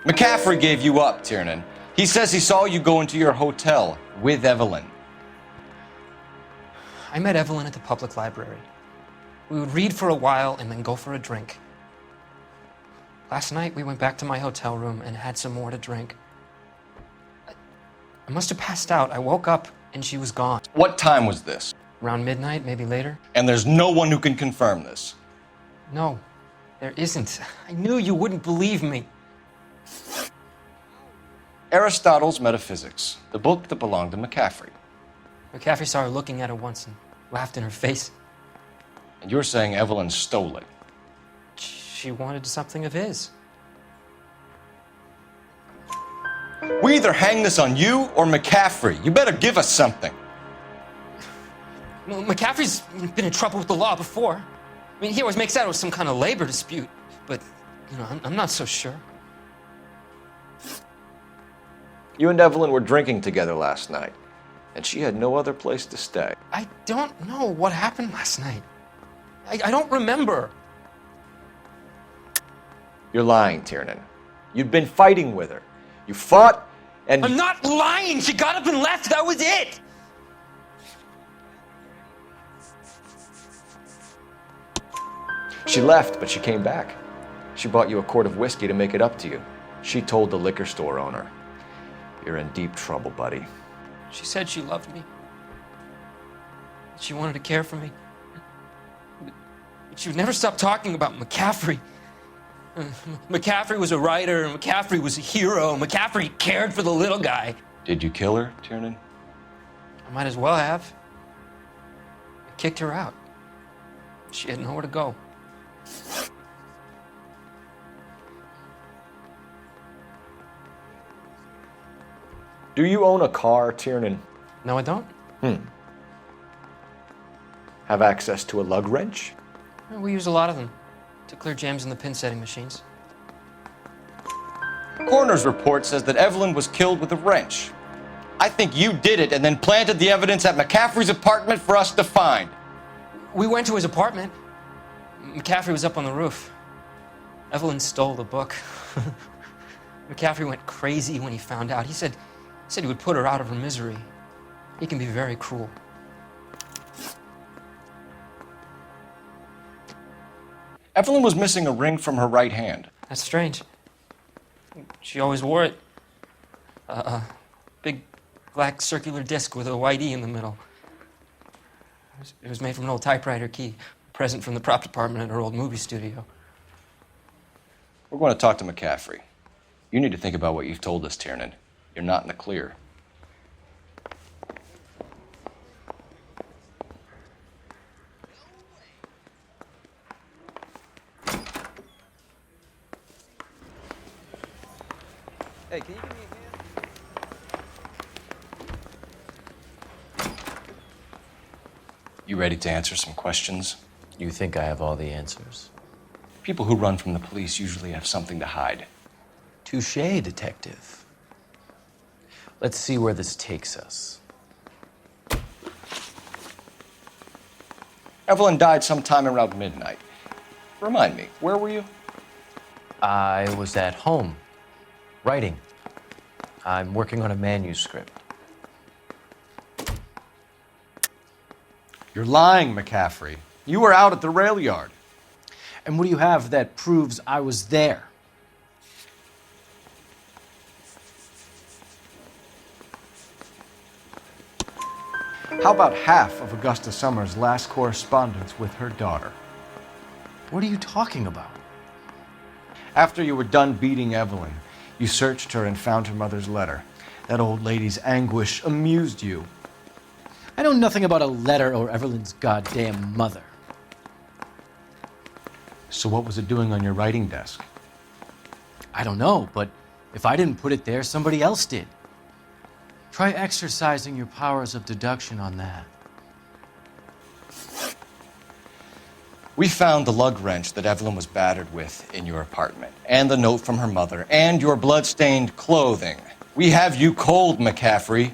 Speaker 3: McCaffrey gave you up, Tiernan. He says he saw you go into your hotel with Evelyn.
Speaker 9: I met Evelyn at the public library. We would read for a while and then go for a drink. Last night, we went back to my hotel room and had some more to drink. I must have passed out. I woke up and she was gone.
Speaker 3: What time was this?
Speaker 9: Around midnight, maybe later.
Speaker 3: And there's no one who can confirm this.
Speaker 9: No, there isn't. I knew you wouldn't believe me.
Speaker 3: Aristotle's Metaphysics, the book that belonged to McCaffrey.
Speaker 9: McCaffrey saw her looking at it once and laughed in her face.
Speaker 3: And you're saying Evelyn stole it.
Speaker 9: She wanted something of his.
Speaker 3: We either hang this on you or McCaffrey. You better give us something.
Speaker 9: Well, McCaffrey's been in trouble with the law before. I mean, he always makes out it was some kind of labor dispute, but, you know, I'm not so sure.
Speaker 3: You and Evelyn were drinking together last night, and she had no other place to stay.
Speaker 9: I don't know what happened last night. I don't remember.
Speaker 3: You're lying, Tiernan. You'd been fighting with her. You fought, and...
Speaker 9: I'm not lying! She got up and left! That was it!
Speaker 3: She left, but she came back. She bought you a quart of whiskey to make it up to you. She told the liquor store owner. You're in deep trouble, buddy.
Speaker 9: She said she loved me. She wanted to care for me. But she would never stop talking about McCaffrey. McCaffrey was a writer, and McCaffrey was a hero. McCaffrey cared for the little guy.
Speaker 3: Did you kill her, Tiernan?
Speaker 9: I might as well have. I kicked her out. She had nowhere to go.
Speaker 3: Do you own a car, Tiernan?
Speaker 9: No, I don't.
Speaker 3: Have access to a lug wrench?
Speaker 9: We use a lot of them to clear jams in the pin setting machines.
Speaker 3: Coroner's report says that Evelyn was killed with a wrench. I think you did it and then planted the evidence at McCaffrey's apartment for us to find.
Speaker 9: We went to his apartment. McCaffrey was up on the roof. Evelyn stole the book. McCaffrey went crazy when he found out. He said he would put her out of her misery. He can be very cruel.
Speaker 3: Evelyn was missing a ring from her right hand.
Speaker 9: That's strange. She always wore it. A big black circular disc with a white E in the middle. It was made from an old typewriter key, a present from the prop department at her old movie studio.
Speaker 3: We're going to talk to McCaffrey. You need to think about what you've told us, Tiernan. You're not in the clear.
Speaker 6: Hey, can you give me a hand?
Speaker 3: You ready to answer some questions?
Speaker 15: You think I have all the answers?
Speaker 3: People who run from the police usually have something to hide.
Speaker 15: Touché, detective. Let's see where this takes us.
Speaker 3: Evelyn died sometime around midnight. Remind me, where were you?
Speaker 15: I was at home, writing. I'm working on a manuscript.
Speaker 7: You're lying, McCaffrey. You were out at the rail yard.
Speaker 1: And what do you have that proves I was there?
Speaker 7: How about half of Augusta Summers' last correspondence with her daughter?
Speaker 1: What are you talking about?
Speaker 7: After you were done beating Evelyn, you searched her and found her mother's letter. That old lady's anguish amused you.
Speaker 1: I know nothing about a letter or Evelyn's goddamn mother.
Speaker 7: So what was it doing on your writing desk?
Speaker 1: I don't know, but if I didn't put it there, somebody else did. Try exercising your powers of deduction on that.
Speaker 3: We found the lug wrench that Evelyn was battered with in your apartment, and the note from her mother, and your blood-stained clothing. We have you cold, McCaffrey.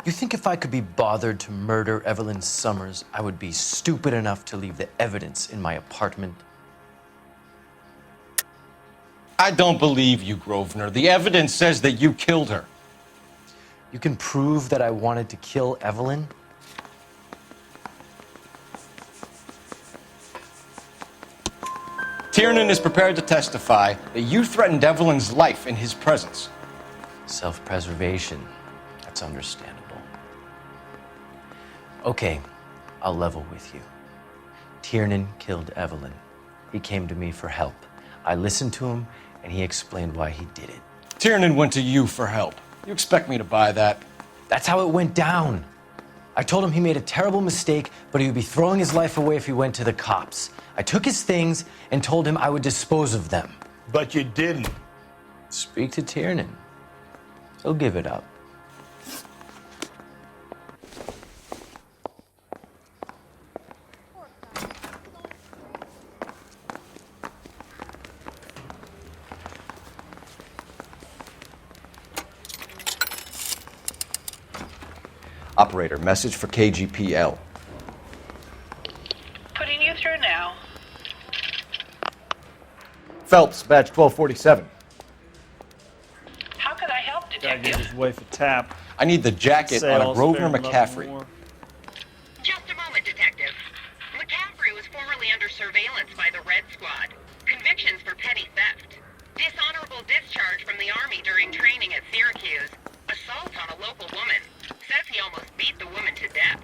Speaker 15: You think if I could be bothered to murder Evelyn Summers, I would be stupid enough to leave the evidence in my apartment?
Speaker 3: I don't believe you, Grosvenor. The evidence says that you killed her.
Speaker 15: You can prove that I wanted to kill Evelyn?
Speaker 3: Tiernan is prepared to testify that you threatened Evelyn's life in his presence.
Speaker 15: Self-preservation. That's understandable. Okay, I'll level with you. Tiernan killed Evelyn. He came to me for help. I listened to him, and he explained why he did it.
Speaker 3: Tiernan went to you for help. You expect me to buy that?
Speaker 15: That's how it went down. I told him he made a terrible mistake, but he would be throwing his life away if he went to the cops. I took his things and told him I would dispose of them.
Speaker 14: But you didn't.
Speaker 15: Speak to Tiernan. He'll give it up.
Speaker 3: Operator, message for KGPL.
Speaker 12: Putting you through now.
Speaker 3: Phelps, badge 1247.
Speaker 12: How could I help,
Speaker 8: Gotta
Speaker 12: Detective?
Speaker 8: give his wife a tap.
Speaker 3: I need the jacket on a
Speaker 8: Sales,
Speaker 3: Grosvenor
Speaker 8: fair, nothing
Speaker 3: McCaffrey.
Speaker 8: more.
Speaker 12: Just a moment, Detective. McCaffrey was formerly under surveillance by the Red petty theft. Dishonorable discharge from the Army during training at Syracuse. Assault on a local woman. Says he almost beat the woman to death.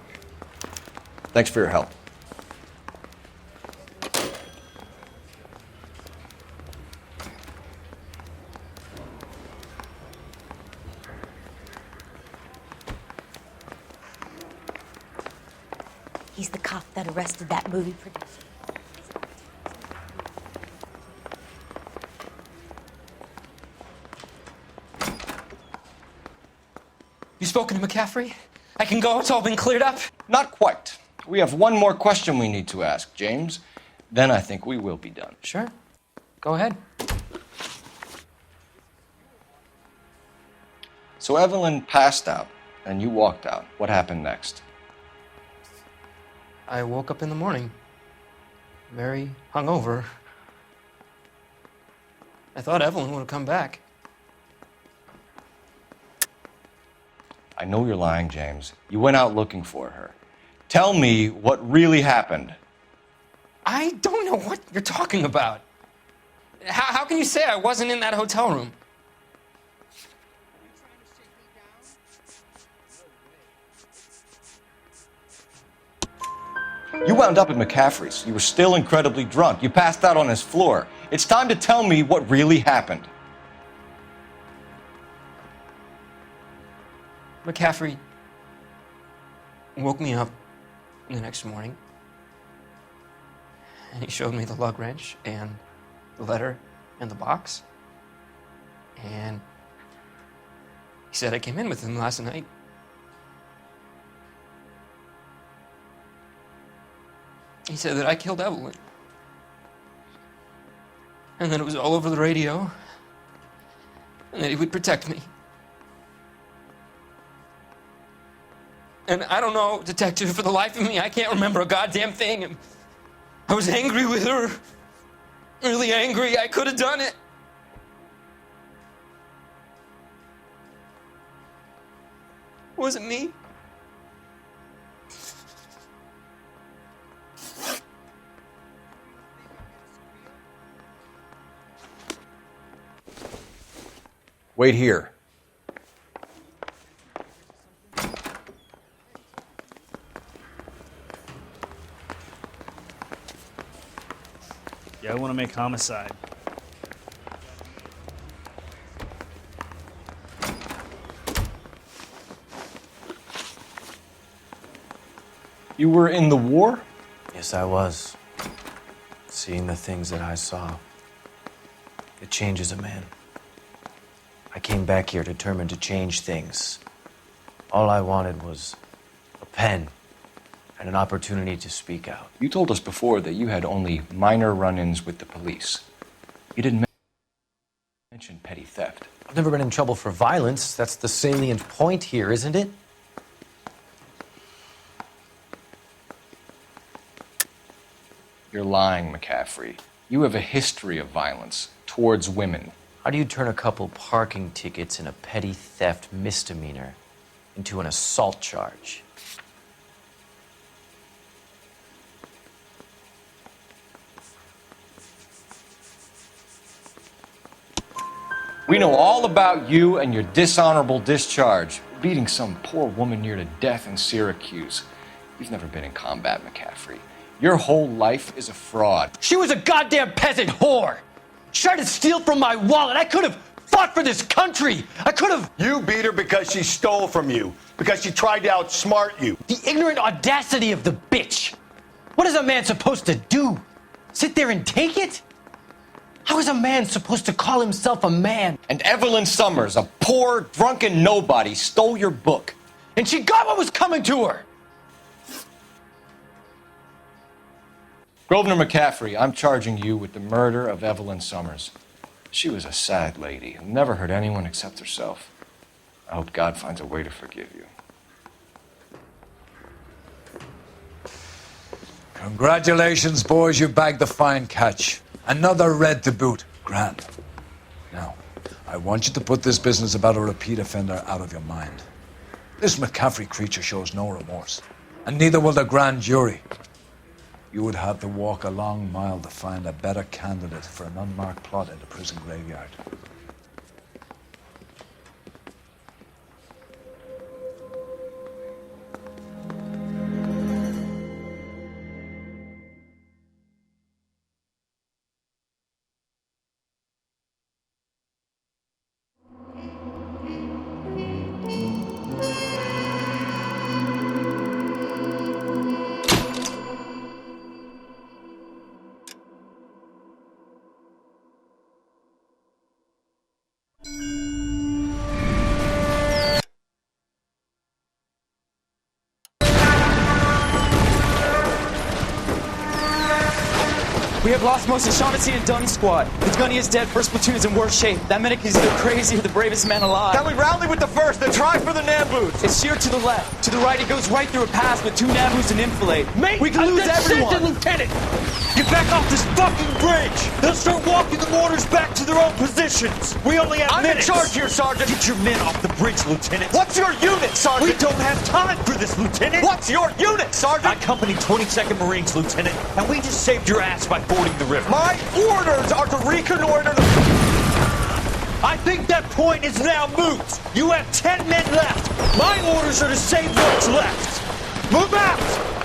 Speaker 3: Thanks for your help.
Speaker 13: He's the cop that arrested that movie producer.
Speaker 9: You spoken to McCaffrey? I can go? It's all been cleared up?
Speaker 3: Not quite. We have one more question we need to ask, James. Then I think we will be done.
Speaker 9: Sure. Go ahead.
Speaker 3: So Evelyn passed out, and you walked out. What happened next?
Speaker 9: I woke up in the morning, very hungover. I thought Evelyn would have come back.
Speaker 3: I know you're lying, James. You went out looking for her. Tell me what really happened.
Speaker 9: I don't know what you're talking about. How can you say I wasn't in that hotel room?
Speaker 3: You wound up at McCaffrey's. You were still incredibly drunk. You passed out on his floor. It's time to tell me what really happened.
Speaker 9: McCaffrey woke me up the next morning, and he showed me the lug wrench and the letter and the box. And he said I came in with him last night. He said that I killed Evelyn. And that it was all over the radio. And that he would protect me. And I don't know, detective, for the life of me, I can't remember a goddamn thing. And I was angry with her. Really angry. I could have done it. Was it me?
Speaker 3: Wait here.
Speaker 8: Yeah, I want to make homicide.
Speaker 3: You were in the war?
Speaker 1: Yes, I was. Seeing the things that I saw, it changes a man. I came back here determined to change things. All I wanted was a pen and an opportunity to speak out.
Speaker 3: You told us before that you had only minor run-ins with the police. You didn't mention petty theft.
Speaker 1: I've never been in trouble for violence. That's the salient point here, isn't it?
Speaker 3: You're lying, McCaffrey. You have a history of violence towards women.
Speaker 1: How do you turn a couple parking tickets and a petty theft misdemeanor into an assault charge?
Speaker 3: We know all about you and your dishonorable discharge, beating some poor woman near to death in Syracuse. You've never been in combat, McCaffrey. Your whole life is a fraud.
Speaker 1: She was a goddamn peasant whore! She tried to steal from my wallet. I could have fought for this country. I could have...
Speaker 22: You beat her because she stole from you, because she tried to outsmart you.
Speaker 1: The ignorant audacity of the bitch. What is a man supposed to do? Sit there and take it? How is a man supposed to call himself a man?
Speaker 3: And Evelyn Summers, a poor, drunken nobody, stole your book.
Speaker 1: And she got what was coming to her.
Speaker 3: Grosvenor McCaffrey, I'm charging you with the murder of Evelyn Summers. She was a sad lady who never hurt anyone except herself. I hope God finds a way to forgive you.
Speaker 2: Congratulations, boys. You bagged the fine catch. Another red to boot. Grand. Now, I want you to put this business about a repeat offender out of your mind. This McCaffrey creature shows no remorse, and neither will the grand jury. You would have to walk a long mile to find a better candidate for an unmarked plot in the prison graveyard.
Speaker 16: We have lost most of Shaughnessy and Dunn's squad. The gunny is dead. First platoon is in worse shape. That medic is either crazy or the bravest man alive.
Speaker 22: Can we rally with the first and try for the Nambus?
Speaker 16: It's sheer to the left. To the right, it goes right through a pass with 2 Nambus and enfilade.
Speaker 22: Mate,
Speaker 16: we can lose everyone.
Speaker 22: Lieutenant! Get back off this fucking bridge! They'll start walking the mortars back to their own positions! We only have minutes! I'm in charge here, Sergeant! Get your men off the bridge, Lieutenant! What's your unit, Sergeant? We don't have time for this, Lieutenant! What's your unit, Sergeant? My company, 22nd Marines, Lieutenant, and we just saved your ass by fording the river. My orders are to reconnoiter the... I think that point is now moot! You have 10 men left! My orders are to save what's left! Move out!